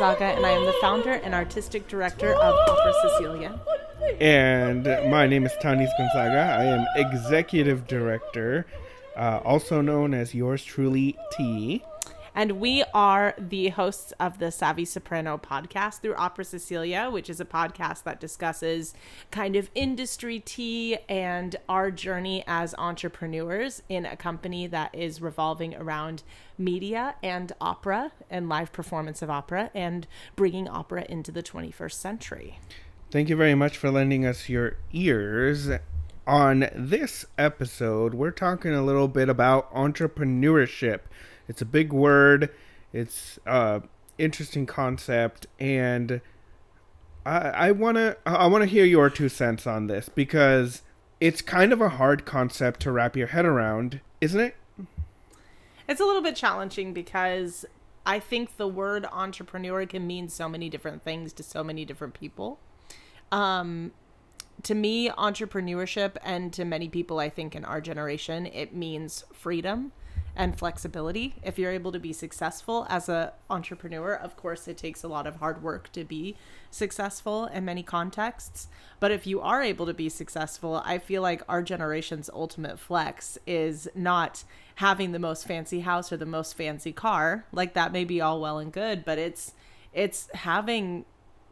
Gonzaga, and I am the founder and artistic director of Opera Cecilia. And my name is Tanis Gonzaga. I am executive director, also known as yours truly, T. And we are the hosts of the Savvy Soprano podcast through Opera Cecilia, which is a podcast that discusses kind of industry tea and our journey as entrepreneurs in a company that is revolving around media and opera and live performance of opera and bringing opera into the 21st century. Thank you very much for lending us your ears. On this episode, we're talking a little bit about entrepreneurship. It's a big word. It's an interesting concept, and I wanna hear your 2 cents on this because it's kind of a hard concept to wrap your head around, isn't it? It's a little bit challenging because I think the word entrepreneur can mean so many different things to so many different people. To me, entrepreneurship, and to many people, I think in our generation, it means freedom and flexibility. If you're able to be successful as an entrepreneur, of course, it takes a lot of hard work to be successful in many contexts. But if you are able to be successful, I feel like our generation's ultimate flex is not having the most fancy house or the most fancy car. Like, that may be all well and good, but it's having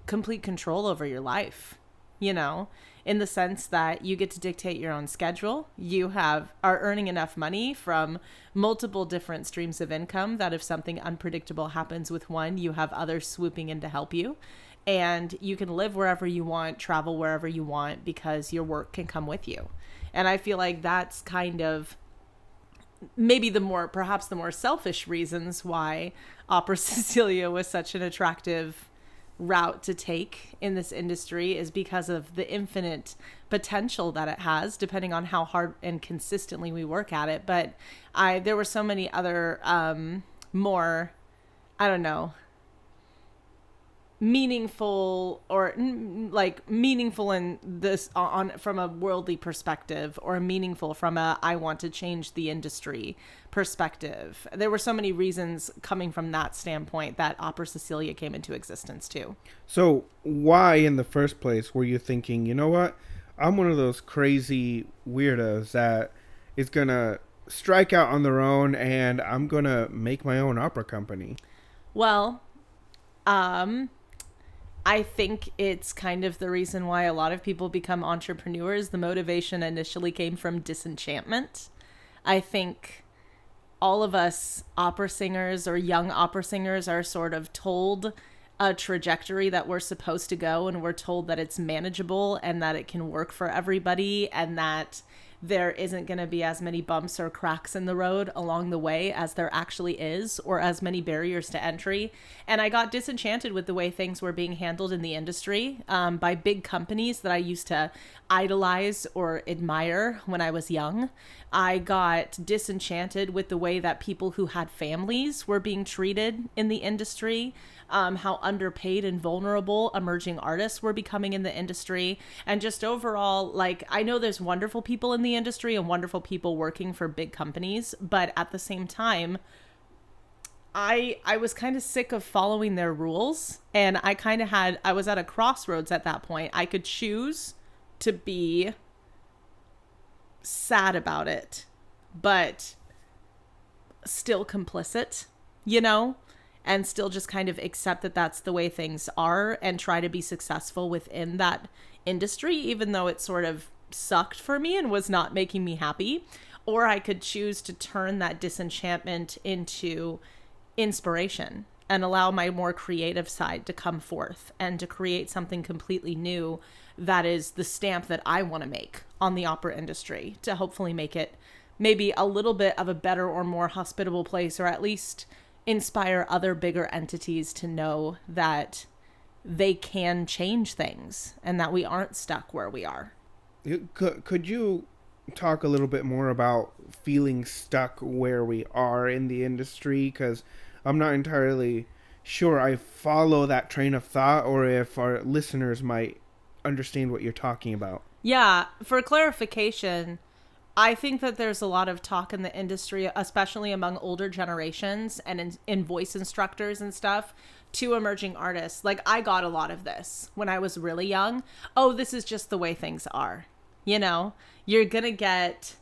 complete control over your life, you know, in the sense that you get to dictate your own schedule. You are earning enough money from multiple different streams of income that if something unpredictable happens with one, you have others swooping in to help you. And you can live wherever you want, travel wherever you want, because your work can come with you. And I feel like that's kind of maybe perhaps the more selfish reasons why Opera Cecilia was such an attractive route to take in this industry, is because of the infinite potential that it has, depending on how hard and consistently we work at it. But there were so many other more, I don't know, meaningful in this on from a worldly perspective, or meaningful from a I want to change the industry perspective. There were so many reasons coming from that standpoint that Opera Cecilia came into existence too. So why in the first place were you thinking, you know what, I'm one of those crazy weirdos that is gonna strike out on their own and I'm gonna make my own opera company? Well, I think it's kind of the reason why a lot of people become entrepreneurs. The motivation initially came from disenchantment. I think all of us opera singers or young opera singers are sort of told a trajectory that we're supposed to go, and we're told that it's manageable and that it can work for everybody, and that there isn't going to be as many bumps or cracks in the road along the way as there actually is, or as many barriers to entry. And I got disenchanted with the way things were being handled in the industry by big companies that I used to idolize or admire when I was young. I got disenchanted with the way that people who had families were being treated in the industry, how underpaid and vulnerable emerging artists were becoming in the industry. And just overall, like, I know there's wonderful people in the industry and wonderful people working for big companies, but at the same time, I was kind of sick of following their rules. And I was at a crossroads at that point. I could choose to be sad about it, but still complicit, you know? And still just kind of accept that that's the way things are and try to be successful within that industry, even though it sort of sucked for me and was not making me happy. Or I could choose to turn that disenchantment into inspiration and allow my more creative side to come forth and to create something completely new that is the stamp that I want to make on the opera industry, to hopefully make it maybe a little bit of a better or more hospitable place, or at least inspire other bigger entities to know that they can change things and that we aren't stuck where we are. Could you talk a little bit more about feeling stuck where we are in the industry? Because I'm not entirely sure I follow that train of thought, or if our listeners might understand what you're talking about. Yeah, for clarification, I think that there's a lot of talk in the industry, especially among older generations and in voice instructors and stuff, to emerging artists, like I got a lot of this when I was really young. Oh, this is just the way things are. You know, you're going to get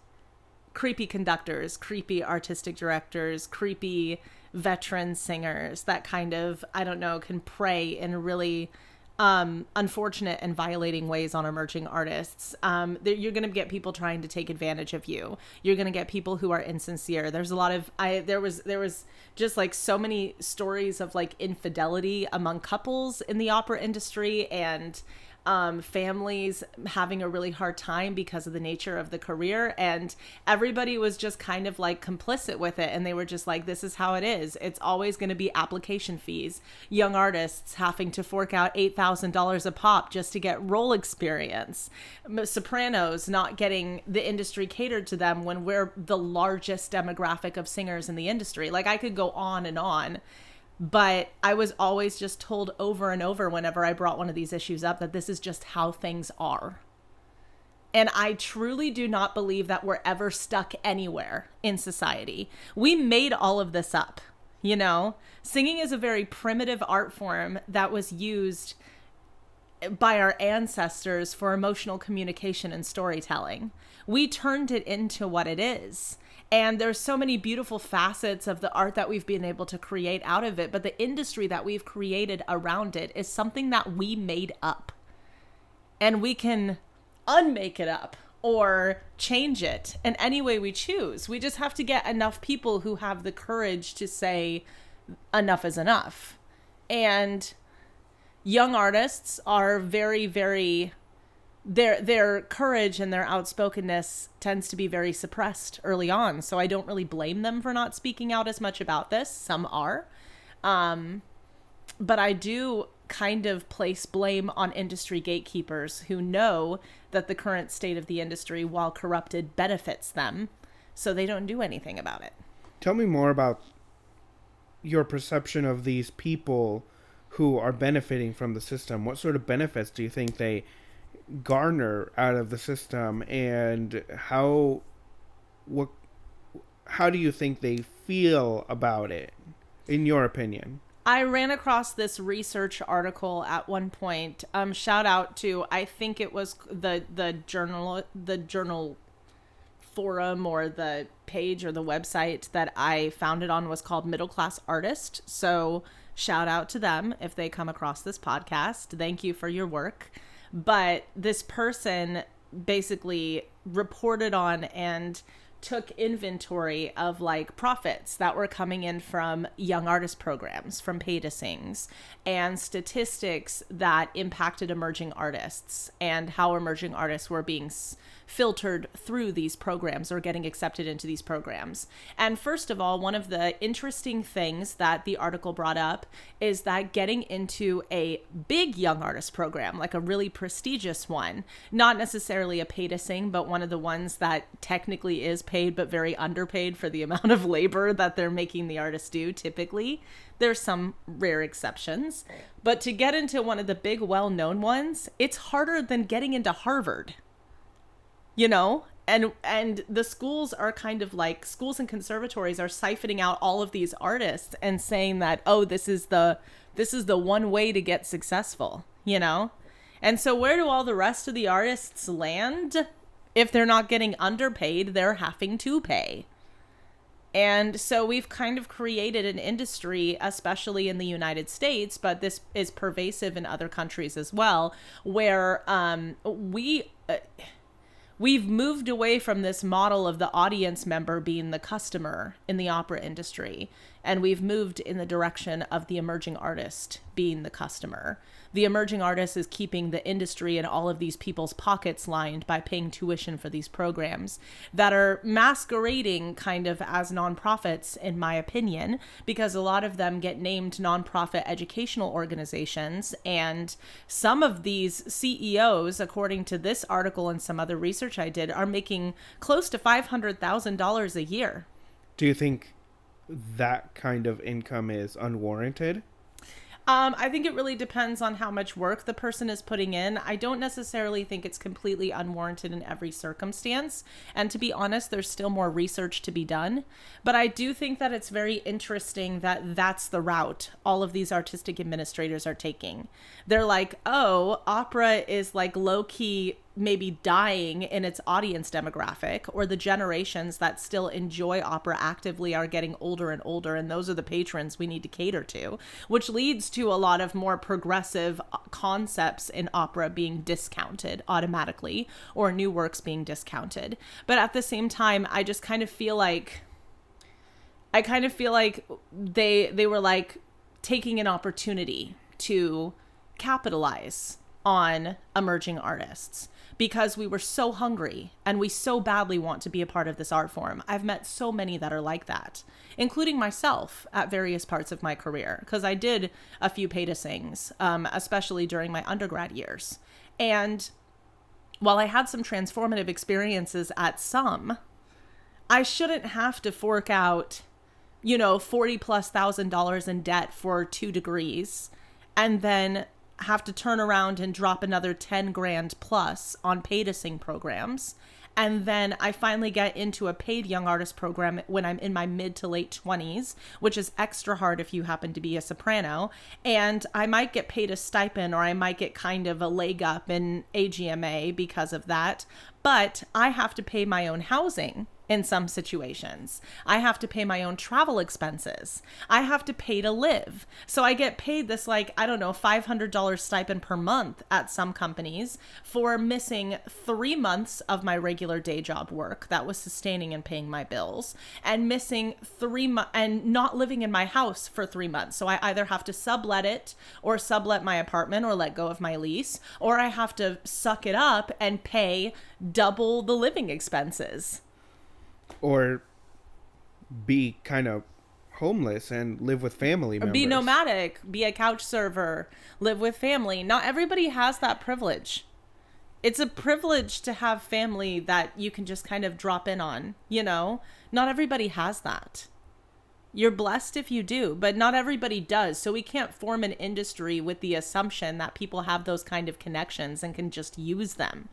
creepy conductors, creepy artistic directors, creepy veteran singers that kind of, I don't know, can prey in really unfortunate and violating ways on emerging artists. You're going to get people trying to take advantage of you. You're going to get people who are insincere. There's a lot of, there was just like so many stories of like infidelity among couples in the opera industry, and families having a really hard time because of the nature of the career, and everybody was just kind of like complicit with it, and they were just like, this is how it is. It's always going to be application fees, young artists having to fork out $8,000 a pop just to get role experience, sopranos not getting the industry catered to them when we're the largest demographic of singers in the industry. Like I could go on and on. But I was always just told over and over whenever I brought one of these issues up that this is just how things are. And I truly do not believe that we're ever stuck anywhere in society. We made all of this up, you know? Singing is a very primitive art form that was used by our ancestors for emotional communication and storytelling. We turned it into what it is. And there's so many beautiful facets of the art that we've been able to create out of it. But the industry that we've created around it is something that we made up. And we can unmake it up or change it in any way we choose. We just have to get enough people who have the courage to say enough is enough. And young artists are very, very... Their courage and their outspokenness tends to be very suppressed early on. So I don't really blame them for not speaking out as much about this. Some are. But I do kind of place blame on industry gatekeepers who know that the current state of the industry, while corrupted, benefits them. So they don't do anything about it. Tell me more about your perception of these people who are benefiting from the system. What sort of benefits do you think they garner out of the system, and how do you think they feel about it, in your opinion? I ran across this research article at one point. Shout out to, I think it was the journal forum, or the page or the website that I found it on was called Middle Class Artist. So shout out to them if they come across this podcast. Thank you for your work. But this person basically reported on and took inventory of like profits that were coming in from young artist programs, from pay to sings, and statistics that impacted emerging artists and how emerging artists were being filtered through these programs or getting accepted into these programs. And first of all, one of the interesting things that the article brought up is that getting into a big young artist program, like a really prestigious one, not necessarily a pay to sing, but one of the ones that technically is paid but very underpaid for the amount of labor that they're making the artists do typically. There's some rare exceptions, but to get into one of the big well-known ones, it's harder than getting into Harvard. You know, and the schools are kind of like, schools and conservatories are siphoning out all of these artists and saying that, oh, this is the one way to get successful, you know? And so where do all the rest of the artists land? If they're not getting underpaid, they're having to pay. And so we've kind of created an industry, especially in the United States, but this is pervasive in other countries as well, where we've moved away from this model of the audience member being the customer in the opera industry, and we've moved in the direction of the emerging artist being the customer. The emerging artist is keeping the industry and all of these people's pockets lined by paying tuition for these programs that are masquerading kind of as nonprofits, in my opinion, because a lot of them get named nonprofit educational organizations. And some of these CEOs, according to this article and some other research I did, are making close to $500,000 a year. Do you think that kind of income is unwarranted? I think it really depends on how much work the person is putting in. I don't necessarily think it's completely unwarranted in every circumstance. And to be honest, there's still more research to be done. But I do think that it's very interesting that that's the route all of these artistic administrators are taking. They're like, oh, opera is like low key maybe dying in its audience demographic, or the generations that still enjoy opera actively are getting older and older, and those are the patrons we need to cater to, which leads to a lot of more progressive concepts in opera being discounted automatically, or new works being discounted. But at the same time, I just kind of feel like they were like taking an opportunity to capitalize on emerging artists, because we were so hungry and we so badly want to be a part of this art form. I've met so many that are like that, including myself at various parts of my career, because I did a few pay to sings, especially during my undergrad years. And while I had some transformative experiences at some, I shouldn't have to fork out, $40,000+ in debt for 2 degrees and then have to turn around and drop another 10 grand plus on pay to sing programs. And then I finally get into a paid young artist program when I'm in my mid to late 20s, which is extra hard if you happen to be a soprano. And I might get paid a stipend, or I might get kind of a leg up in AGMA because of that. But I have to pay my own housing in some situations. I have to pay my own travel expenses. I have to pay to live. So I get paid this $500 stipend per month at some companies for missing 3 months of my regular day job work that was sustaining and paying my bills, and missing 3 months and not living in my house for 3 months. So I either have to sublet it, or sublet my apartment, or let go of my lease, or I have to suck it up and pay double the living expenses. Or be kind of homeless and live with family members. Be nomadic, be a couch server, live with family. Not everybody has that privilege. It's a privilege to have family that you can just kind of drop in on, Not everybody has that. You're blessed if you do, but not everybody does. So we can't form an industry with the assumption that people have those kind of connections and can just use them.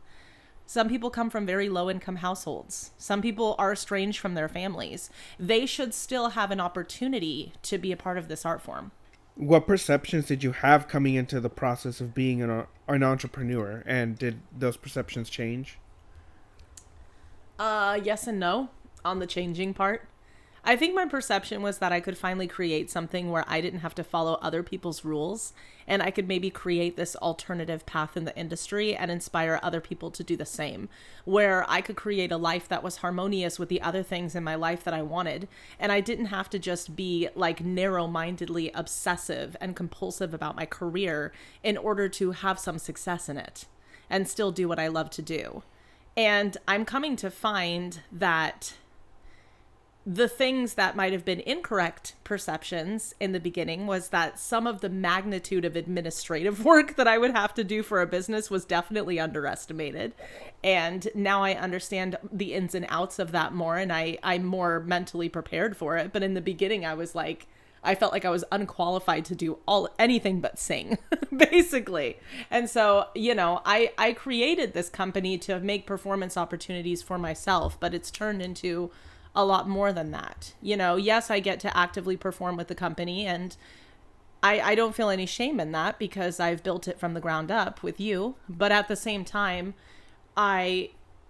Some people come from very low income households. Some people are estranged from their families. They should still have an opportunity to be a part of this art form. What perceptions did you have coming into the process of being an entrepreneur? And did those perceptions change? Yes and no on the changing part. I think my perception was that I could finally create something where I didn't have to follow other people's rules, and I could maybe create this alternative path in the industry and inspire other people to do the same, where I could create a life that was harmonious with the other things in my life that I wanted, and I didn't have to just be like narrow-mindedly obsessive and compulsive about my career in order to have some success in it and still do what I love to do. And I'm coming to find that the things that might have been incorrect perceptions in the beginning was that some of the magnitude of administrative work that I would have to do for a business was definitely underestimated. And now I understand the ins and outs of that more, and I'm more mentally prepared for it. But in the beginning, I felt like I was unqualified to do anything but sing, basically. And so, I created this company to make performance opportunities for myself, but it's turned into a lot more than that. Yes, I get to actively perform with the company, and I don't feel any shame in that because I've built it from the ground up with you. But at the same time,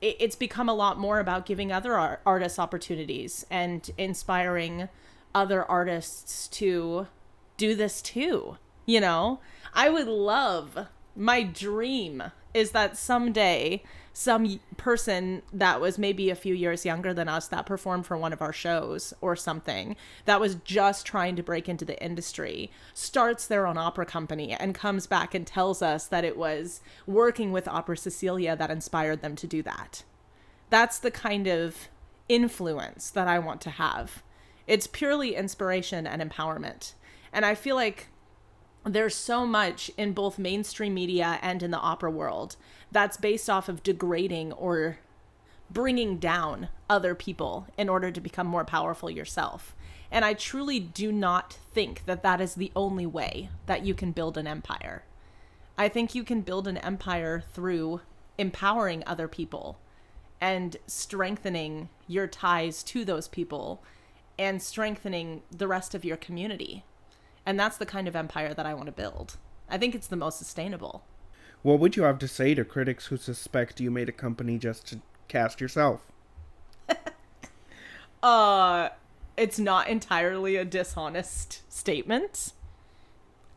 it's become a lot more about giving other artists opportunities and inspiring other artists to do this too. I would love, my dream is that someday some person that was maybe a few years younger than us that performed for one of our shows or something, that was just trying to break into the industry, starts their own opera company and comes back and tells us that it was working with Opera Cecilia that inspired them to do that. That's the kind of influence that I want to have. It's purely inspiration and empowerment. And I feel like there's so much in both mainstream media and in the opera world that's based off of degrading or bringing down other people in order to become more powerful yourself. And I truly do not think that that is the only way that you can build an empire. I think you can build an empire through empowering other people and strengthening your ties to those people and strengthening the rest of your community. And that's the kind of empire that I want to build. I think it's the most sustainable. What would you have to say to critics who suspect you made a company just to cast yourself? It's not entirely a dishonest statement.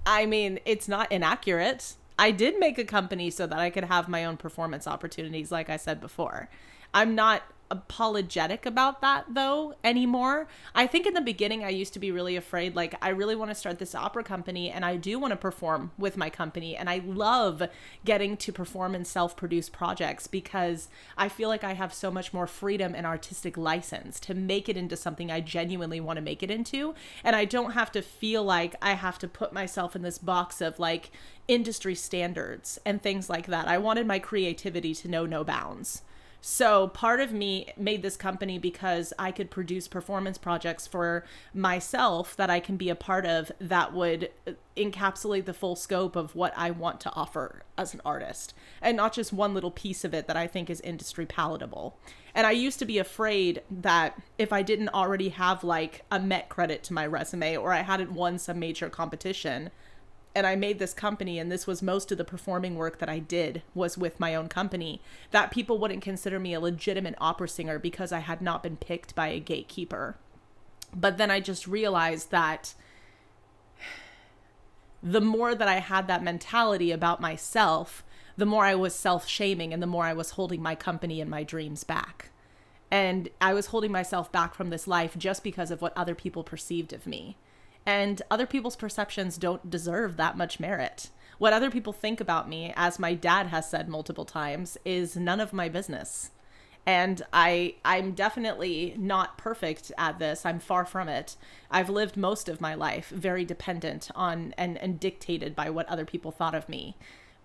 I mean, it's not inaccurate. I did make a company so that I could have my own performance opportunities, like I said before. I'm not apologetic about that, though, anymore. I think in the beginning, I used to be really afraid, like, I really want to start this opera company, and I do want to perform with my company, and I love getting to perform and self-produce projects because I feel like I have so much more freedom and artistic license to make it into something I genuinely want to make it into, and I don't have to feel like I have to put myself in this box of, like, industry standards and things like that. I wanted my creativity to know no bounds. So part of me made this company because I could produce performance projects for myself that I can be a part of that would encapsulate the full scope of what I want to offer as an artist, and not just one little piece of it that I think is industry palatable. And I used to be afraid that if I didn't already have like a Met credit to my resume, or I hadn't won some major competition, and I made this company, and this was most of the performing work that I did was with my own company, that people wouldn't consider me a legitimate opera singer because I had not been picked by a gatekeeper. But then I just realized that the more that I had that mentality about myself, the more I was self-shaming and the more I was holding my company and my dreams back. And I was holding myself back from this life just because of what other people perceived of me. And other people's perceptions don't deserve that much merit. What other people think about me, as my dad has said multiple times, is none of my business. And I'm definitely not perfect at this. I'm far from it. I've lived most of my life very dependent on and dictated by what other people thought of me.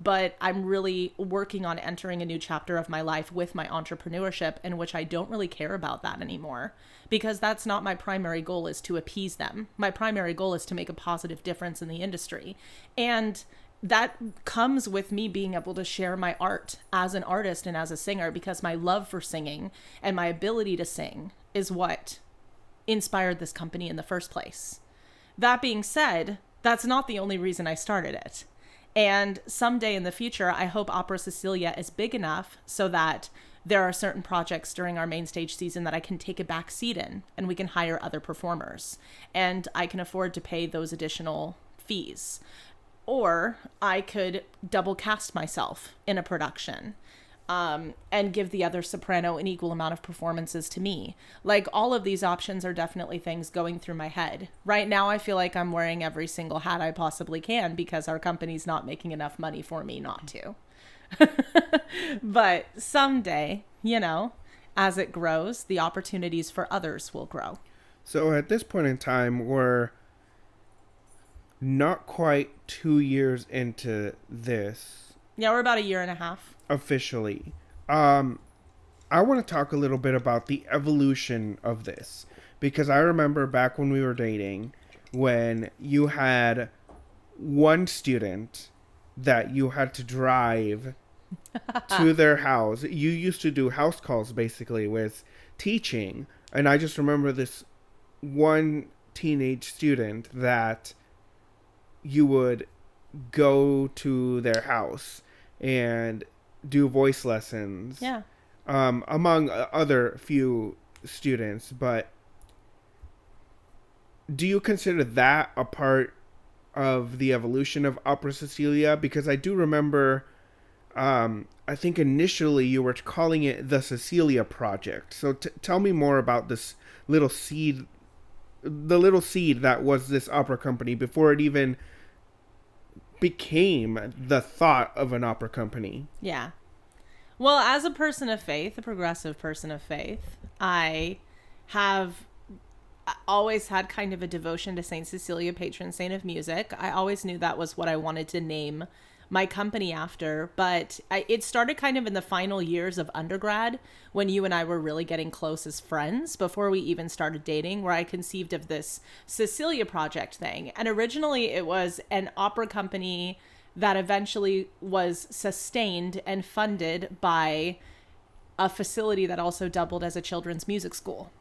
But I'm really working on entering a new chapter of my life with my entrepreneurship, in which I don't really care about that anymore, because that's not my primary goal, is to appease them. My primary goal is to make a positive difference in the industry. And that comes with me being able to share my art as an artist and as a singer, because my love for singing and my ability to sing is what inspired this company in the first place. That being said, that's not the only reason I started it. And someday in the future, I hope Opera Cecilia is big enough so that there are certain projects during our main stage season that I can take a back seat in, and we can hire other performers, and I can afford to pay those additional fees. Or I could double cast myself in a production, and give the other soprano an equal amount of performances to me. Like, all of these options are definitely things going through my head. Right now, I feel like I'm wearing every single hat I possibly can because our company's not making enough money for me not to. But someday, as it grows, the opportunities for others will grow. So at this point in time, we're not quite 2 years into this. Yeah, we're about a year and a half. Officially. I want to talk a little bit about the evolution of this, because I remember back when we were dating, when you had one student that you had to drive to their house. You used to do house calls basically with teaching, and I just remember this one teenage student that you would go to their house and do voice lessons. Yeah. Among other few students. But do you consider that a part of the evolution of Opera Cecilia? Because I do remember, I think initially you were calling it the Cecilia Project. So tell me more about this little seed, the little seed that was this opera company before it even became the thought of an opera company. Yeah. Well, as a person of faith, a progressive person of faith, I have always had kind of a devotion to Saint Cecilia, patron saint of music. I always knew that was what I wanted to name my company after. But it started kind of in the final years of undergrad when you and I were really getting close as friends before we even started dating, where I conceived of this Cecilia project thing. And originally it was an opera company that eventually was sustained and funded by a facility that also doubled as a children's music school,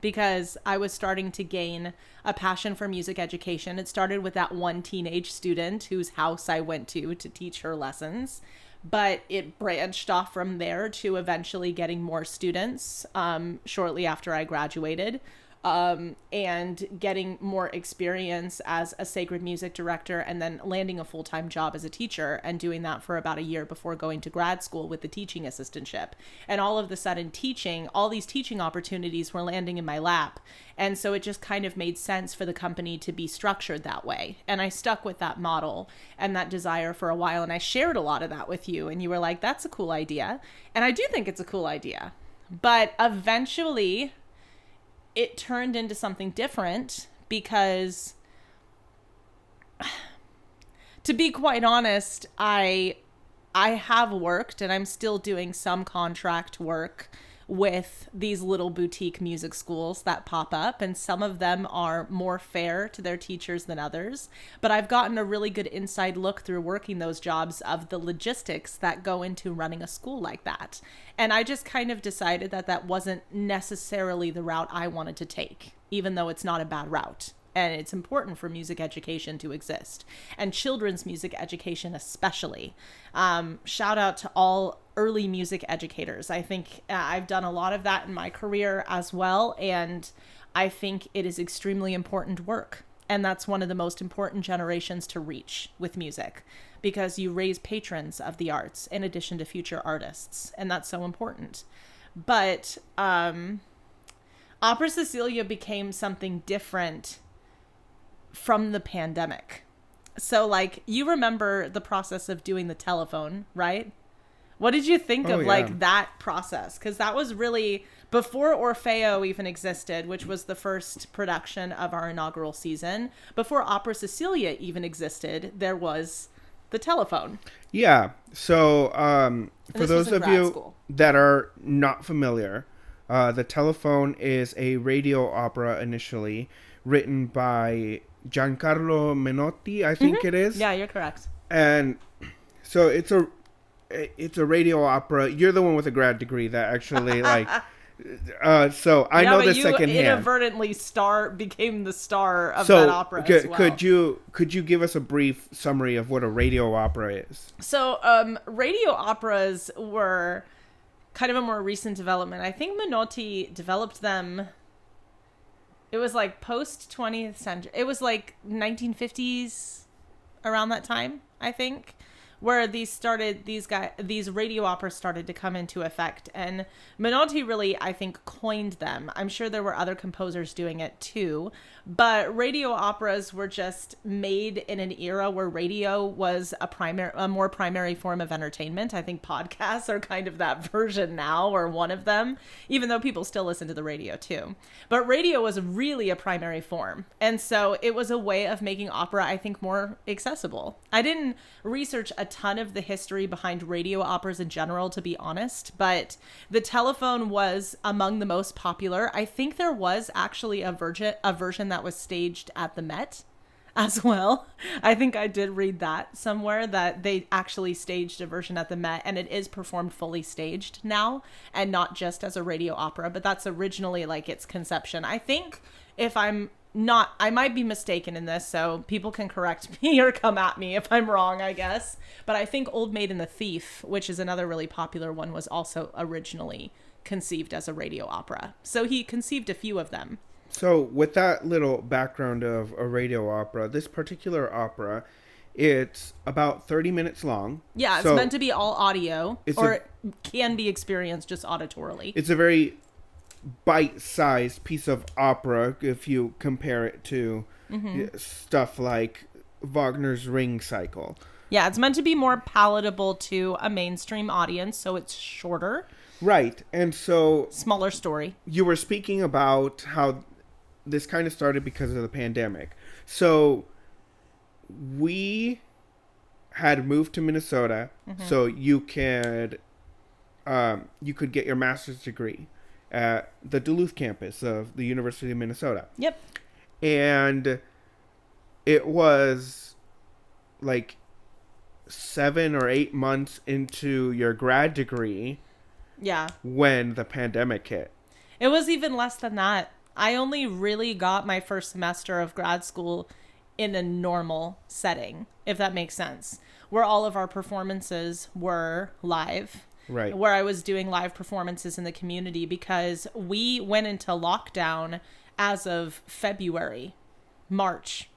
because I was starting to gain a passion for music education. It started with that one teenage student whose house I went to teach her lessons, but it branched off from there to eventually getting more students shortly after I graduated. And getting more experience as a sacred music director, and then landing a full-time job as a teacher, and doing that for about a year before going to grad school with the teaching assistantship. And all of the sudden all these teaching opportunities were landing in my lap. And so it just kind of made sense for the company to be structured that way. And I stuck with that model and that desire for a while. And I shared a lot of that with you, and you were like, that's a cool idea. And I do think it's a cool idea. But eventually it turned into something different, because, to be quite honest, I have worked, and I'm still doing some contract work with these little boutique music schools that pop up, and some of them are more fair to their teachers than others. But I've gotten a really good inside look through working those jobs of the logistics that go into running a school like that. And I just kind of decided that that wasn't necessarily the route I wanted to take, even though it's not a bad route. And it's important for music education to exist, and children's music education especially. Shout out to all early music educators. I think I've done a lot of that in my career as well, and I think it is extremely important work. And that's one of the most important generations to reach with music, because you raise patrons of the arts in addition to future artists, and that's so important. But Opera Cecilia became something different from the pandemic. So, like, you remember the process of doing the telephone, right? What did you think of like that process? Because that was really before Orfeo even existed, which was the first production of our inaugural season. Before Opera Cecilia even existed, there was the telephone. Yeah. So for those of you that are not familiar, the telephone is a radio opera initially written by Giancarlo Menotti, I think it is. Yeah, you're correct. And so it's a radio opera. You're the one with a grad degree that actually like. So I know this secondhand. You inadvertently became the star of that opera as well. Could you give us a brief summary of what a radio opera is? So radio operas were kind of a more recent development. I think Menotti developed them. It was like post 20th century. It was like 1950s, around that time, I think, where these radio operas started to come into effect. And Menotti really, I think, coined them. I'm sure there were other composers doing it too, but radio operas were just made in an era where radio was a more primary form of entertainment. I think podcasts are kind of that version now, or one of them, even though people still listen to the radio too. But radio was really a primary form. And so it was a way of making opera, I think, more accessible. I didn't research a ton of the history behind radio operas in general, to be honest, but the telephone was among the most popular. I think there was actually a version that was staged at the Met as well. I think I did read that somewhere, that they actually staged a version at the Met, and it is performed fully staged now and not just as a radio opera, but that's originally like its conception. I think, if I'm not, I might be mistaken in this, so people can correct me or come at me if I'm wrong, I guess. But I think Old Maid and the Thief, which is another really popular one, was also originally conceived as a radio opera. So he conceived a few of them. So with that little background of a radio opera, this particular opera, it's about 30 minutes long. Yeah, it's meant to be all audio, or it can be experienced just auditorily. It's a very bite-sized piece of opera if you compare it to stuff like Wagner's Ring Cycle. Yeah, it's meant to be more palatable to a mainstream audience, so it's shorter. Right, and so... smaller story. You were speaking about how this kind of started because of the pandemic. So we had moved to Minnesota, so you could get your master's degree at the Duluth campus of the University of Minnesota. Yep. And it was like 7 or 8 months into your grad degree. Yeah. When the pandemic hit. It was even less than that. I only really got my first semester of grad school in a normal setting, if that makes sense, where all of our performances were live. Right. Where I was doing live performances in the community, because we went into lockdown as of March.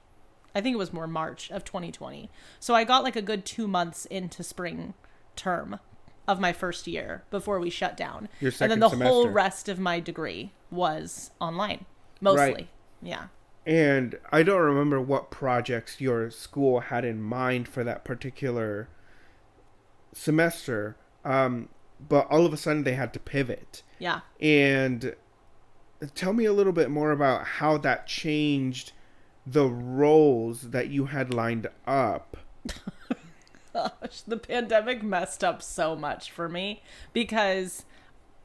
I think it was more March of 2020. So I got like a good 2 months into spring term of my first year before we shut down. Your second and then the semester. whole rest of my degree was online, mostly. Right. Yeah. And I don't remember what projects your school had in mind for that particular semester. But all of a sudden they had to pivot. Yeah. And tell me a little bit more about how that changed the roles that you had lined up. Gosh, the pandemic messed up so much for me, because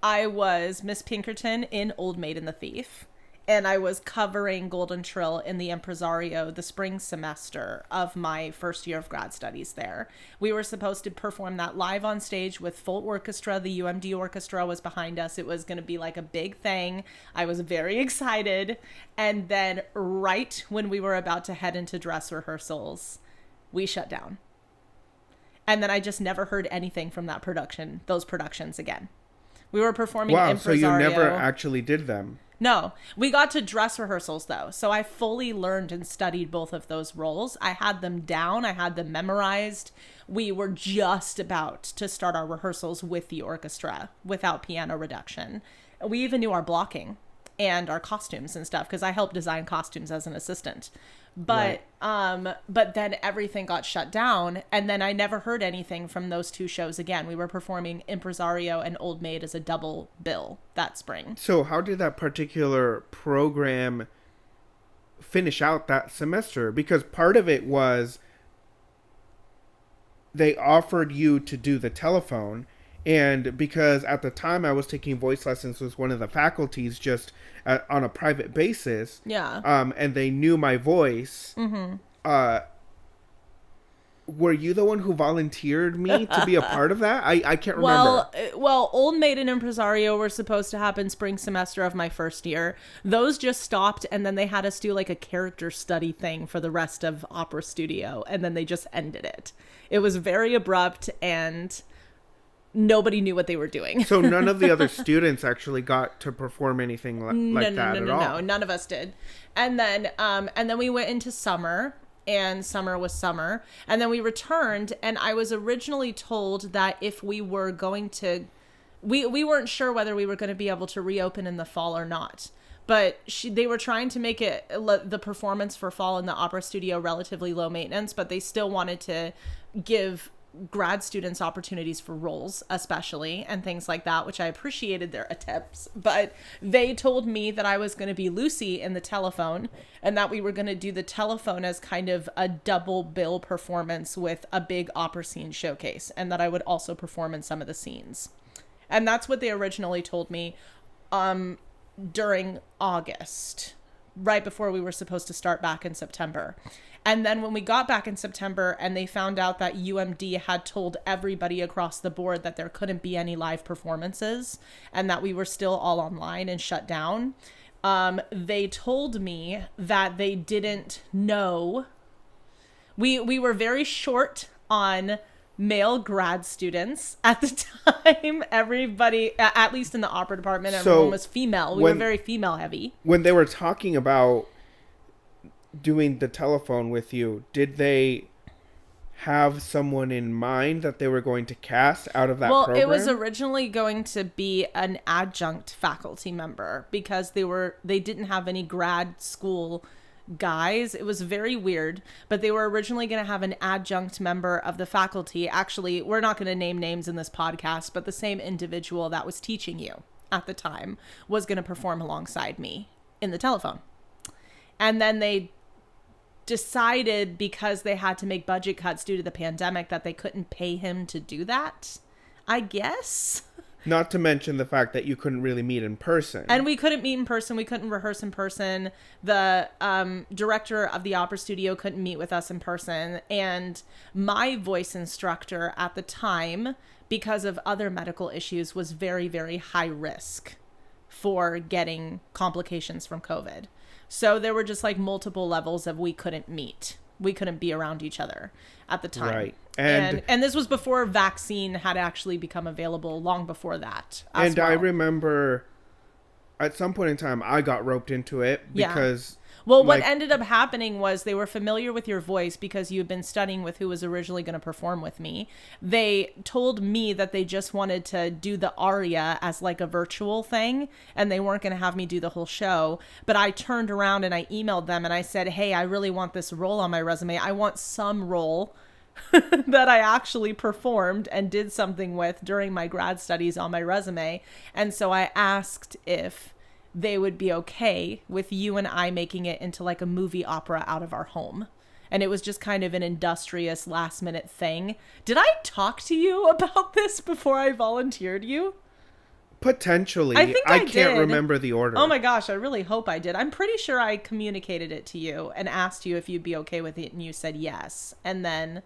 I was Miss Pinkerton in Old Maid and the Thief, and I was covering Golden Trill in the Impresario the spring semester of my first year of grad studies there. We were supposed to perform that live on stage with full orchestra. The UMD orchestra was behind us. It was going to be like a big thing. I was very excited. And then right when we were about to head into dress rehearsals, we shut down. And then I just never heard anything from those productions again. We were performing Impresario. So you never actually did them. No, we got to dress rehearsals though. So I fully learned and studied both of those roles. I had them down. I had them memorized. We were just about to start our rehearsals with the orchestra without piano reduction. We even knew our blocking and our costumes and stuff, because I helped design costumes as an assistant. But then everything got shut down, and then I never heard anything from those two shows again. We were performing Impresario and Old Maid as a double bill that spring. So how did that particular program finish out that semester? Because part of it was they offered you to do the telephone, and because at the time I was taking voice lessons with one of the faculties just on a private basis. Yeah. And they knew my voice. Mm-hmm. Were you the one who volunteered me to be a part of that? I can't remember. Well, Old Maid and Impresario were supposed to happen spring semester of my first year. Those just stopped, and then they had us do like a character study thing for the rest of Opera Studio, and then they just ended it. It was very abrupt, and nobody knew what they were doing. So none of the other students actually got to perform anything like that at all? No, none of us did. And then we went into summer, and summer was summer. And then we returned, and I was originally told that if we were going to... We weren't sure whether we were going to be able to reopen in the fall or not. But they were trying to make it the performance for fall in the Opera Studio relatively low maintenance, but they still wanted to give grad students opportunities for roles, especially, and things like that, which I appreciated their attempts. But they told me that I was going to be Lucy in the telephone, and that we were going to do the telephone as kind of a double bill performance with a big opera scene showcase, and that I would also perform in some of the scenes. And that's what they originally told me during August, right before we were supposed to start back in September. And then when we got back in September and they found out that UMD had told everybody across the board that there couldn't be any live performances and that we were still all online and shut down, they told me that they didn't know. We were very short on male grad students at the time. Everybody, at least in the opera department, everyone was female. We were very female heavy. When they were talking about doing the telephone with you, did they have someone in mind that they were going to cast out of that program? It was originally going to be an adjunct faculty member, because they didn't have any grad school guys. It was very weird, but they were originally going to have an adjunct member of the faculty. Actually, we're not going to name names in this podcast, but the same individual that was teaching you at the time was going to perform alongside me in the telephone. And then they decided, because they had to make budget cuts due to the pandemic, that they couldn't pay him to do that, I guess. Not to mention the fact that you couldn't really meet in person. And we couldn't meet in person. We couldn't rehearse in person. The director of the opera studio couldn't meet with us in person. And my voice instructor at the time, because of other medical issues, was very, very high risk for getting complications from COVID. So there were just like multiple levels of we couldn't meet. We couldn't be around each other at the time. Right. And this was before vaccine had actually become available, long before that. And well. I remember at some point in time, I got roped into it because... Well, what ended up happening was they were familiar with your voice because you had been studying with who was originally going to perform with me. They told me that they just wanted to do the aria as like a virtual thing, and they weren't going to have me do the whole show. But I turned around and I emailed them and I said, hey, I really want this role on my resume. I want some role that I actually performed and did something with during my grad studies on my resume. And so I asked if they would be okay with you and I making it into like a movie opera out of our home. And it was just kind of an industrious last minute thing. Did I talk to you about this before I volunteered you? Potentially. I think I can't did. remember the order. Oh my gosh, I really hope I did. I'm pretty sure I communicated it to you and asked you if you'd be okay with it, and you said yes. And then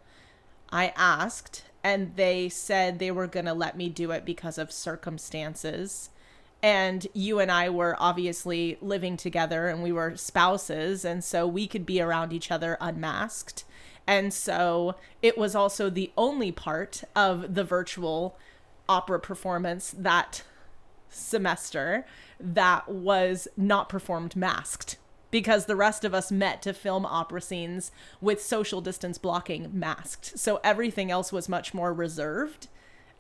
I asked, and they said they were going to let me do it because of circumstances. And you and I were obviously living together, and we were spouses, and so we could be around each other unmasked. And so it was also the only part of the virtual opera performance that semester that was not performed masked, because the rest of us met to film opera scenes with social distance blocking masked. So everything else was much more reserved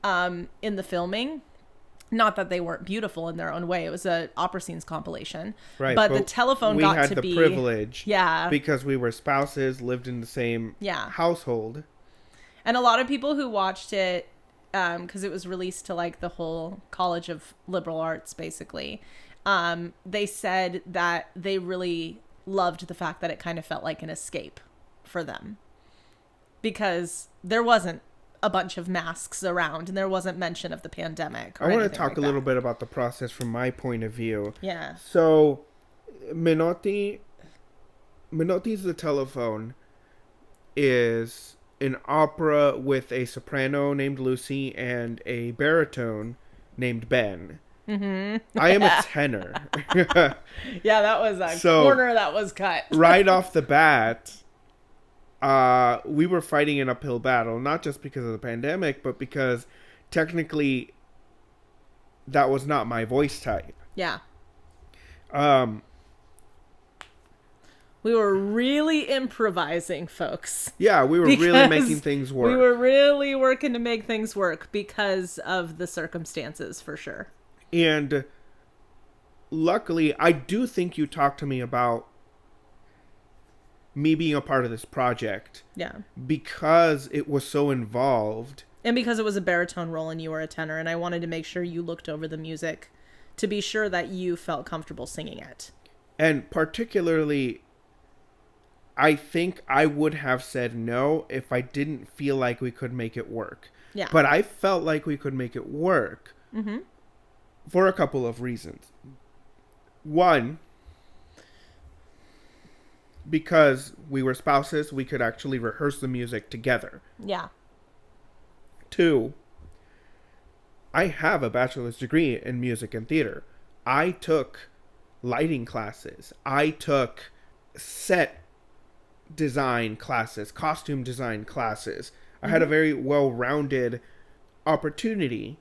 in the filming. Not that they weren't beautiful in their own way. It was a opera scenes compilation. Right. But the telephone got to be... We had the privilege. Yeah. Because we were spouses, lived in the same household. And a lot of people who watched it, because it was released to like the whole College of Liberal Arts, basically, they said that they really loved the fact that it kind of felt like an escape for them. Because there wasn't a bunch of masks around, and there wasn't mention of the pandemic. I want to talk a little bit about the process from my point of view. Yeah. So, Minotti's The Telephone is an opera with a soprano named Lucy and a baritone named Ben. Mm-hmm. I am a tenor. Yeah, that was a corner that was cut. Right off the bat, we were fighting an uphill battle, not just because of the pandemic, but because technically that was not my voice type. Yeah. We were really improvising, folks. Yeah, we were really making things work. We were really working to make things work because of the circumstances, for sure. And luckily, I do think you talked to me about me being a part of this project. Yeah. Because it was so involved. And because it was a baritone role and you were a tenor, and I wanted to make sure you looked over the music to be sure that you felt comfortable singing it. And particularly, I think I would have said no if I didn't feel like we could make it work. Yeah. But I felt like we could make it work for a couple of reasons. One, because we were spouses, we could actually rehearse the music together. Yeah. Two, I have a bachelor's degree in music and theater. I took lighting classes. I took set design classes, costume design classes. I had a very well-rounded opportunity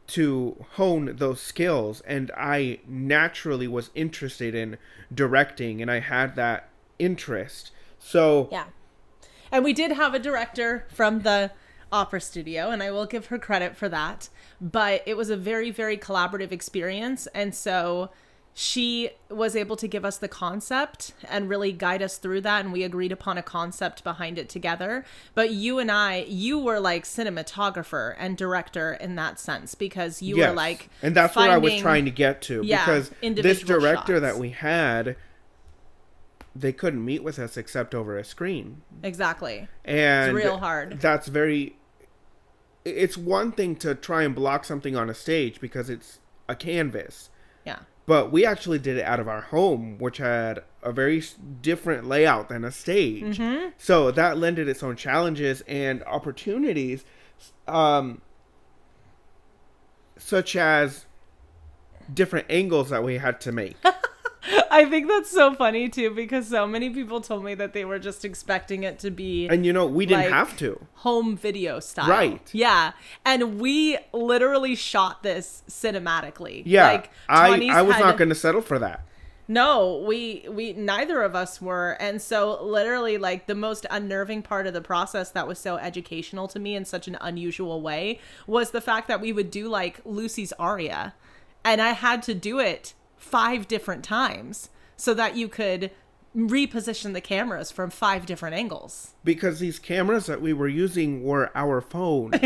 to hone those skills, and I naturally was interested in directing, and I had that interest. So yeah. And we did have a director from the opera studio, and I will give her credit for that, but it was a very, very collaborative experience. And so she was able to give us the concept and really guide us through that, and we agreed upon a concept behind it together. But you were like cinematographer and director in that sense, because you were like, and that's what I was trying to get to, because this director shots that we had they couldn't meet with us except over a screen. Exactly. And it's real hard. It's one thing to try and block something on a stage because it's a canvas. Yeah. But we actually did it out of our home, which had a very different layout than a stage. Mm-hmm. So that lended its own challenges and opportunities, such as different angles that we had to make. I think that's so funny too, because so many people told me that they were just expecting it to be, And we didn't like, have to. home video style. Right. Yeah. And we literally shot this cinematically. Yeah. Like, I was not going to settle for that. No, we neither of us were. And so literally, like, the most unnerving part of the process that was so educational to me in such an unusual way was the fact that we would do like Lucy's aria, and I had to do it 5 different times so that you could reposition the cameras from 5 different angles. Because these cameras that we were using were our phones.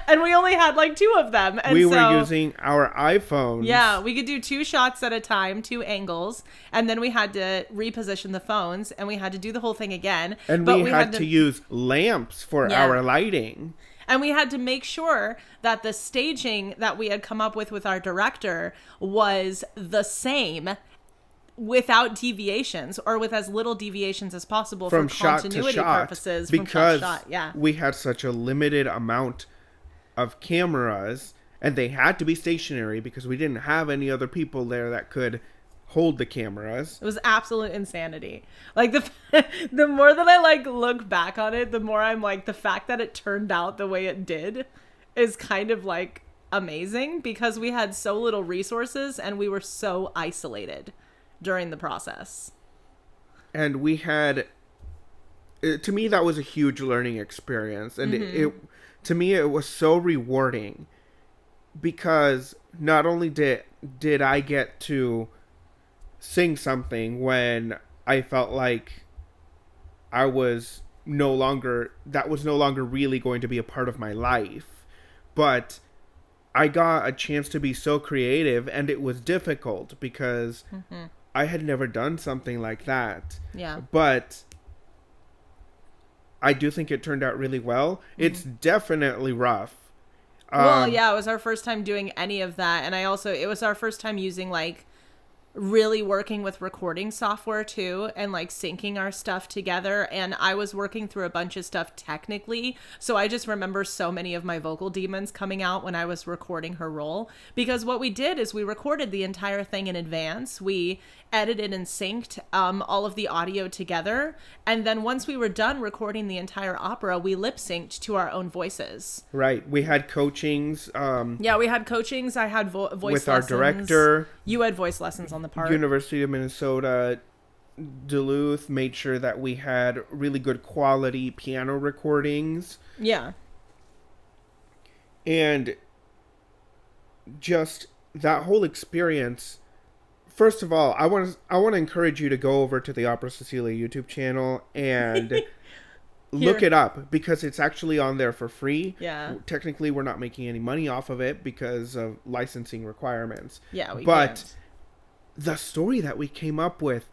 And we only had like 2 of them. And we were using our iPhones. Yeah, we could do 2 shots at a time, 2 angles, and then we had to reposition the phones, and we had to do the whole thing again. And we had to use lamps for our lighting. And we had to make sure that the staging that we had come up with our director was the same without deviations, or with as little deviations as possible from for shot continuity to shot, purposes. Because from shot to shot. Yeah. we had such a limited amount of cameras, and they had to be stationary because we didn't have any other people there that could hold the cameras. It was absolute insanity. Like, the more that I like look back on it, the more I'm like, the fact that it turned out the way it did is kind of like amazing, because we had so little resources and we were so isolated during the process. And we had, to me, that was a huge learning experience. And to me, it was so rewarding, because not only did I get to sing something when I felt like that was no longer really going to be a part of my life, but I got a chance to be so creative, and it was difficult because I had never done something like that. Yeah. But I do think it turned out really well. It's definitely rough. Well, yeah, it was our first time doing any of that. And it was our first time using like really working with recording software too, and like syncing our stuff together. And I was working through a bunch of stuff technically, so I just remember so many of my vocal demons coming out when I was recording her role, because what we did is we recorded the entire thing in advance. We edited and synced all of the audio together, and then once we were done recording the entire opera, we lip synced to our own voices. Right. We had coachings. Yeah, we had coachings. I had voice with lessons. Our director. You had voice lessons on the part. University of Minnesota, Duluth made sure that we had really good quality piano recordings. Yeah. And just that whole experience. First of all, I want to encourage you to go over to the Opera Cecilia YouTube channel and look it up, because it's actually on there for free. Yeah. Technically, we're not making any money off of it because of licensing requirements. Yeah, we But can't. The story that we came up with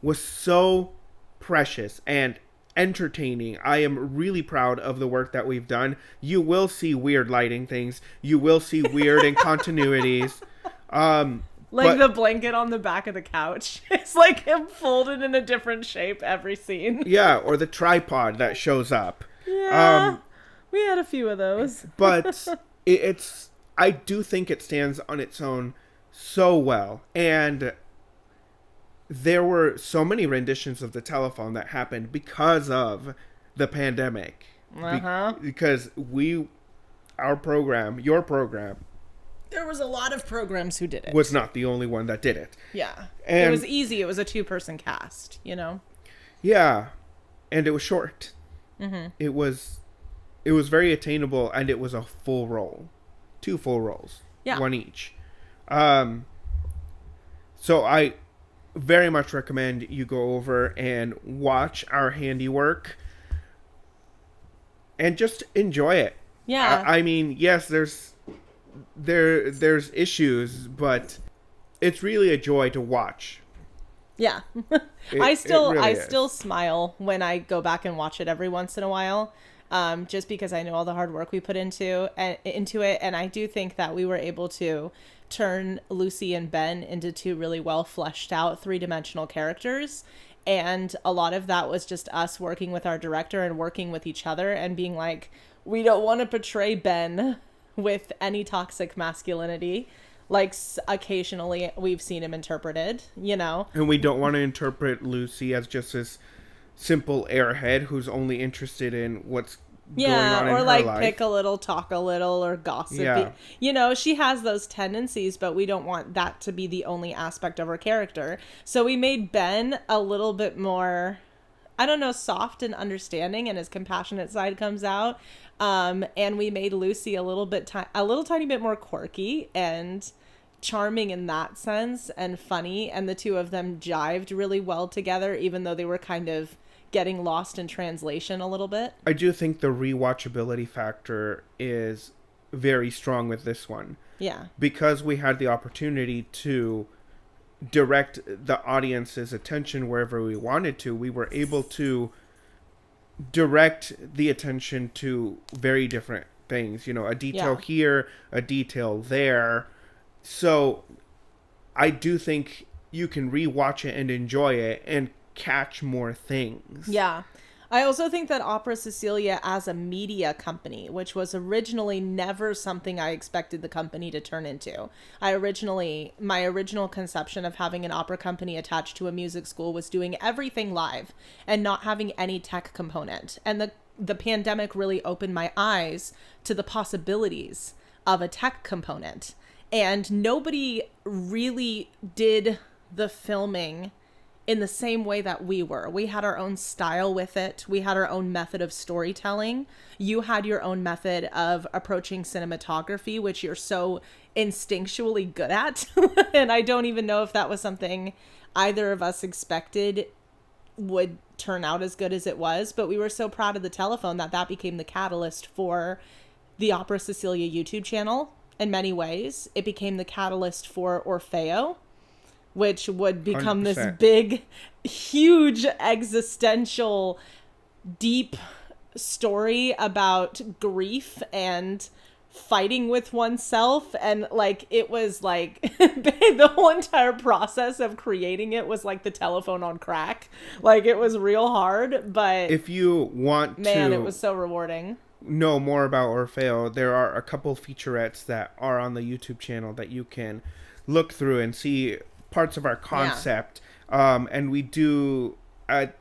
was so precious and entertaining. I am really proud of the work that we've done. You will see weird lighting things. You will see weird incontinuities. Like the blanket on the back of the couch. It's like him folded in a different shape every scene. Yeah, or the tripod that shows up. Yeah, we had a few of those. But I do think it stands on its own so well. And there were so many renditions of the telephone that happened because of the pandemic. Because your program, there was a lot of programs who did it. Was not the only one that did it. Yeah. And it was easy. It was a 2-person cast, you know? Yeah. And it was short. It was very attainable, and it was a full role. 2 full roles. Yeah. 1 each. So I very much recommend you go over and watch our handiwork and just enjoy it. Yeah. I mean, yes, there's issues, but it's really a joy to watch. Yeah. It, I it really still is. smile when I go back and watch it every once in a while. Just because I know all the hard work we put into it, and I do think that we were able to turn Lucy and Ben into two really well fleshed out three-dimensional characters. And a lot of that was just us working with our director and working with each other and being like, we don't want to portray Ben with any toxic masculinity. Like occasionally we've seen him interpreted, you know? And we don't want to interpret Lucy as just this simple airhead who's only interested in what's going Yeah, on in or her like life. pick a little, talk a little, or gossipy. Yeah. You know, she has those tendencies, but we don't want that to be the only aspect of her character. So we made Ben a little bit more, I don't know, soft and understanding, and his compassionate side comes out. And we made Lucy a little tiny bit more quirky and charming in that sense, and funny. And the two of them jived really well together, even though they were kind of getting lost in translation a little bit. I do think the rewatchability factor is very strong with this one. Yeah. Because we had the opportunity to direct the audience's attention wherever we wanted to, we were able to direct the attention to very different things. You know, a detail here, a detail there. So I do think you can rewatch it and enjoy it and catch more things. Yeah. I also think that Opera Cecilia as a media company, which was originally never something I expected the company to turn into. My original conception of having an opera company attached to a music school was doing everything live and not having any tech component. And the pandemic really opened my eyes to the possibilities of a tech component. And nobody really did the filming in the same way that we were. We had our own style with it. We had our own method of storytelling. You had your own method of approaching cinematography, which you're so instinctually good at. And I don't even know if that was something either of us expected would turn out as good as it was. But we were so proud of the telephone that became the catalyst for the Opera Cecilia YouTube channel. In many ways, it became the catalyst for Orfeo, which would become 100%. This big, huge, existential, deep story about grief and fighting with oneself. And like, it was like the whole entire process of creating it was like the telephone on crack. Like, it was real hard, but if you want man, it was so rewarding. Know more about Orfeo, there are a couple featurettes that are on the YouTube channel that you can look through and see parts of our concept. And we do at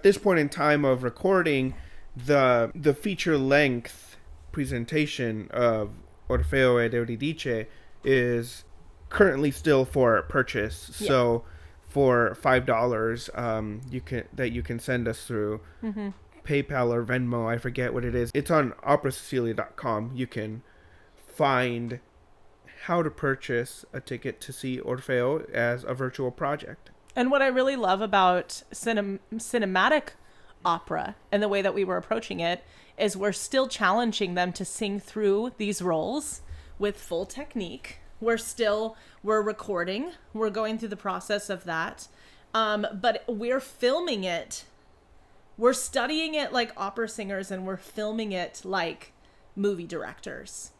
this point in time of recording, the feature length presentation of Orfeo ed Euridice is currently still for purchase. So for $5 you can send us through PayPal or Venmo, I forget what it is. It's on operacecilia.com. You can find how to purchase a ticket to see Orfeo as a virtual project. And what I really love about cinematic opera and the way that we were approaching it is we're still challenging them to sing through these roles with full technique. We're recording. We're going through the process of that. But we're filming it. We're studying it like opera singers, and we're filming it like movie directors.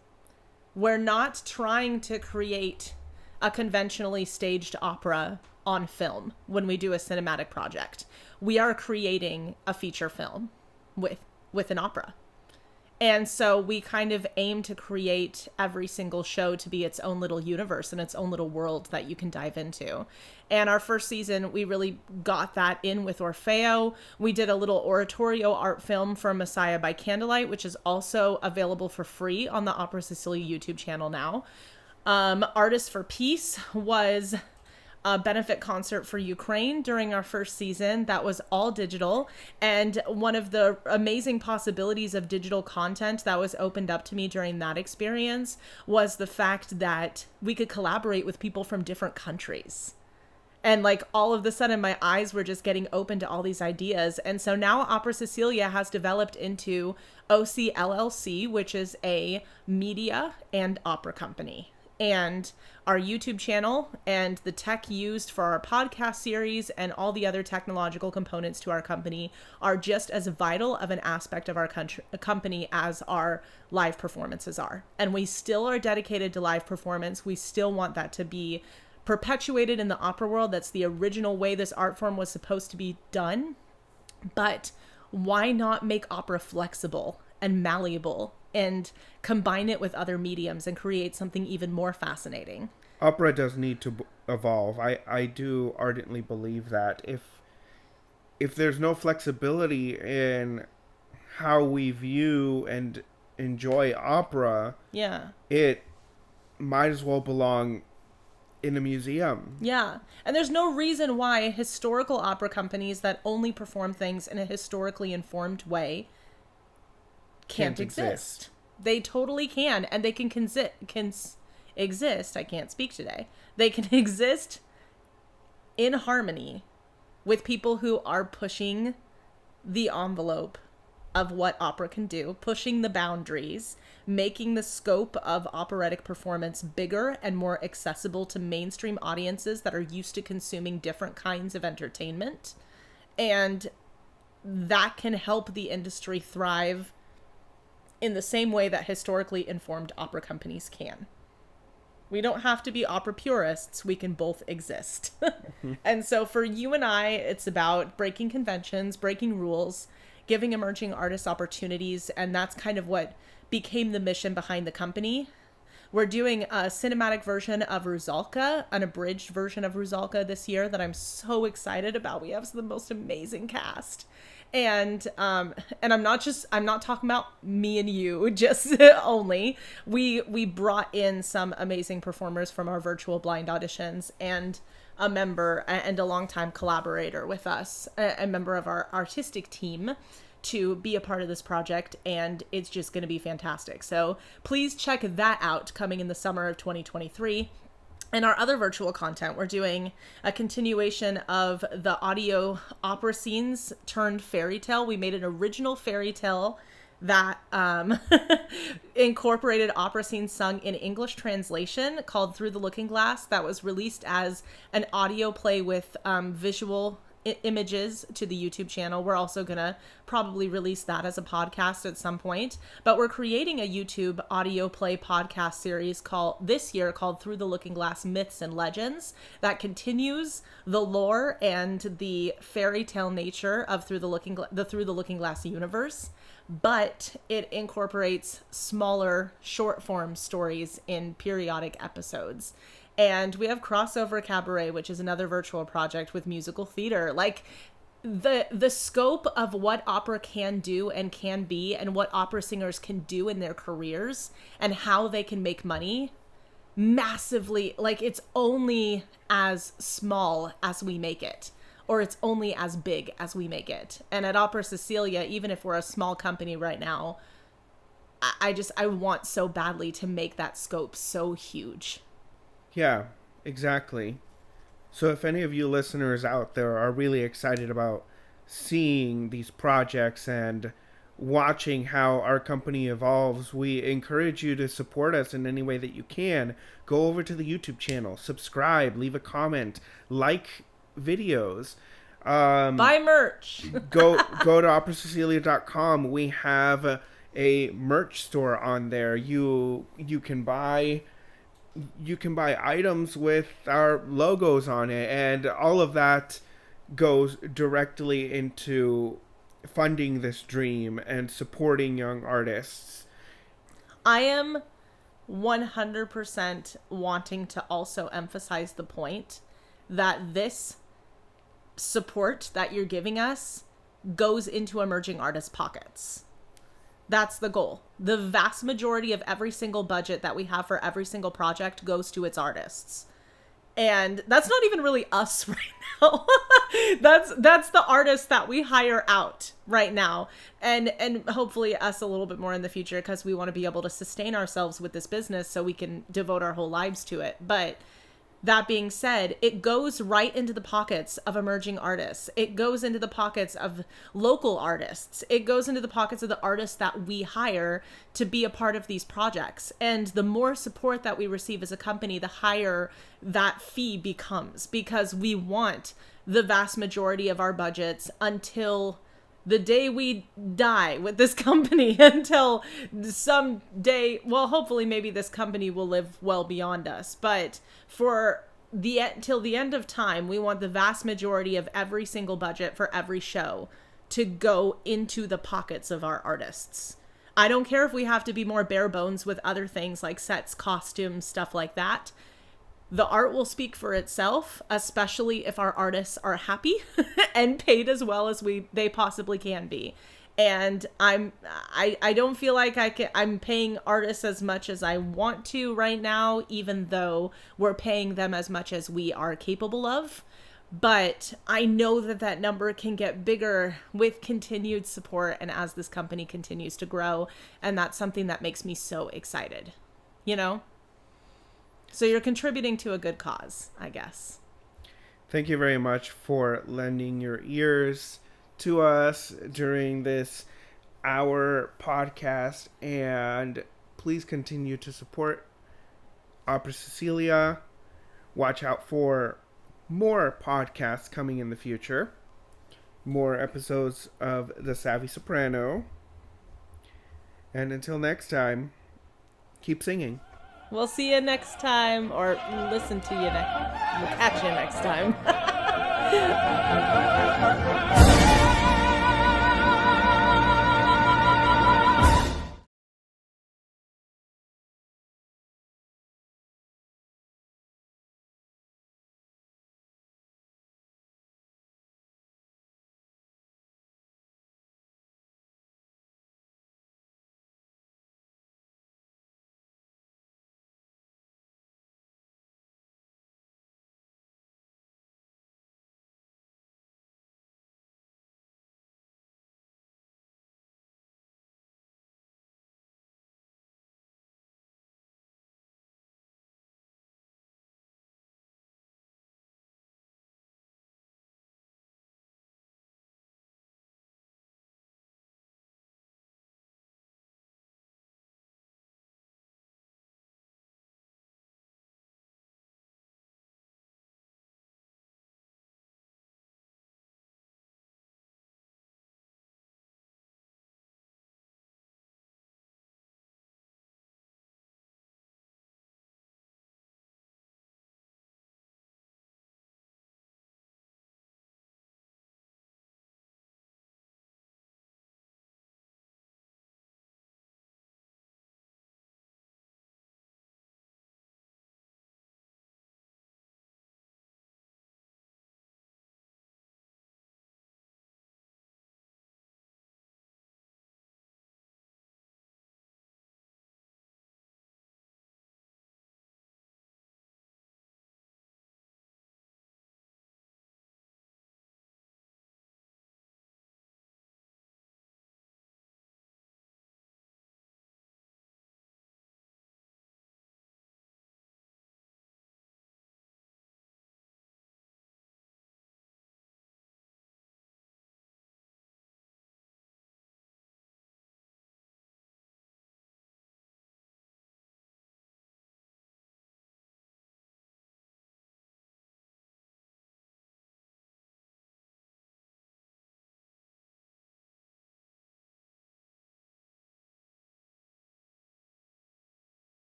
We're not trying to create a conventionally staged opera on film when we do a cinematic project. We are creating a feature film with an opera. And so we kind of aim to create every single show to be its own little universe and its own little world that you can dive into. And our first season, we really got that in with Orfeo. We did a little oratorio art film for Messiah by Candlelight, which is also available for free on the Opera Cecilia YouTube channel now. Artists for Peace was a benefit concert for Ukraine during our first season. That was all digital. And one of the amazing possibilities of digital content that was opened up to me during that experience was the fact that we could collaborate with people from different countries. And like all of a sudden my eyes were just getting open to all these ideas. And so now Opera Cecilia has developed into OC LLC, which is a media and opera company. And our YouTube channel and the tech used for our podcast series and all the other technological components to our company are just as vital of an aspect of our company as our live performances are. And we still are dedicated to live performance. We still want that to be perpetuated in the opera world. That's the original way this art form was supposed to be done. But why not make opera flexible and malleable and combine it with other mediums and create something even more fascinating? Opera does need to evolve. I do ardently believe that if there's no flexibility in how we view and enjoy opera, Yeah. it might as well belong in a museum. Yeah. And there's no reason why historical opera companies that only perform things in a historically informed way can't exist. They totally can, and they can exist. I can't speak today. They can exist in harmony with people who are pushing the envelope of what opera can do, pushing the boundaries, making the scope of operatic performance bigger and more accessible to mainstream audiences that are used to consuming different kinds of entertainment. And that can help the industry thrive in the same way that historically informed opera companies can. We don't have to be opera purists. We can both exist. And so for you and I, it's about breaking conventions, breaking rules, giving emerging artists opportunities. And that's kind of what became the mission behind the company. We're doing a cinematic version of Rusalka, an abridged version of Rusalka this year that I'm so excited about. We have the most amazing cast. And I'm not talking about me and you just only. We brought in some amazing performers from our virtual blind auditions and a member and a longtime collaborator with us, a member of our artistic team, to be a part of this project, and it's just going to be fantastic. So please check that out coming in the summer of 2023. And our other virtual content, we're doing a continuation of the audio opera scenes turned fairy tale. We made an original fairy tale that incorporated opera scenes sung in English translation called Through the Looking Glass, that was released as an audio play with visual images to the YouTube channel. We're also gonna probably release that as a podcast at some point, but we're creating a YouTube audio play podcast series called Through the Looking Glass Myths and Legends, that continues the lore and the fairy tale nature of Through the Looking Glass universe, but it incorporates smaller short form stories in periodic episodes. And we have Crossover Cabaret, which is another virtual project with musical theater. Like, the scope of what opera can do and can be, and what opera singers can do in their careers, and how they can make money, massively, like, it's only as small as we make it, or it's only as big as we make it. And at Opera Cecilia, even if we're a small company right now, I want so badly to make that scope so huge. Yeah, exactly. So if any of you listeners out there are really excited about seeing these projects and watching how our company evolves, we encourage you to support us in any way that you can. Go over to the YouTube channel, subscribe, leave a comment, like videos. Buy merch. go to operacecilia.com. We have a merch store on there. You can buy items with our logos on it, and all of that goes directly into funding this dream and supporting young artists. I am 100% wanting to also emphasize the point that this support that you're giving us goes into emerging artists' pockets. That's the goal. The vast majority of every single budget that we have for every single project goes to its artists. And that's not even really us right now. That's the artists that we hire out right now. And hopefully us a little bit more in the future, because we want to be able to sustain ourselves with this business so we can devote our whole lives to it. But That being said, it goes right into the pockets of emerging artists. It goes into the pockets of local artists. It goes into the pockets of the artists that we hire to be a part of these projects. And the more support that we receive as a company, the higher that fee becomes, because we want the vast majority of our budgets until the day we die with this company, until someday, well, hopefully maybe this company will live well beyond us, but for till the end of time, we want the vast majority of every single budget for every show to go into the pockets of our artists. I don't care if we have to be more bare bones with other things like sets, costumes, stuff like that. The art will speak for itself, especially if our artists are happy and paid as well as they possibly can be. And I don't feel like I'm paying artists as much as I want to right now, even though we're paying them as much as we are capable of. But I know that number can get bigger with continued support and as this company continues to grow. And that's something that makes me so excited, you know? So you're contributing to a good cause, I guess. Thank you very much for lending your ears to us during this hour podcast. And please continue to support Opera Cecilia. Watch out for more podcasts coming in the future. More episodes of The Savvy Soprano. And until next time, keep singing. We'll see you next time, or listen to you next. We'll catch you next time.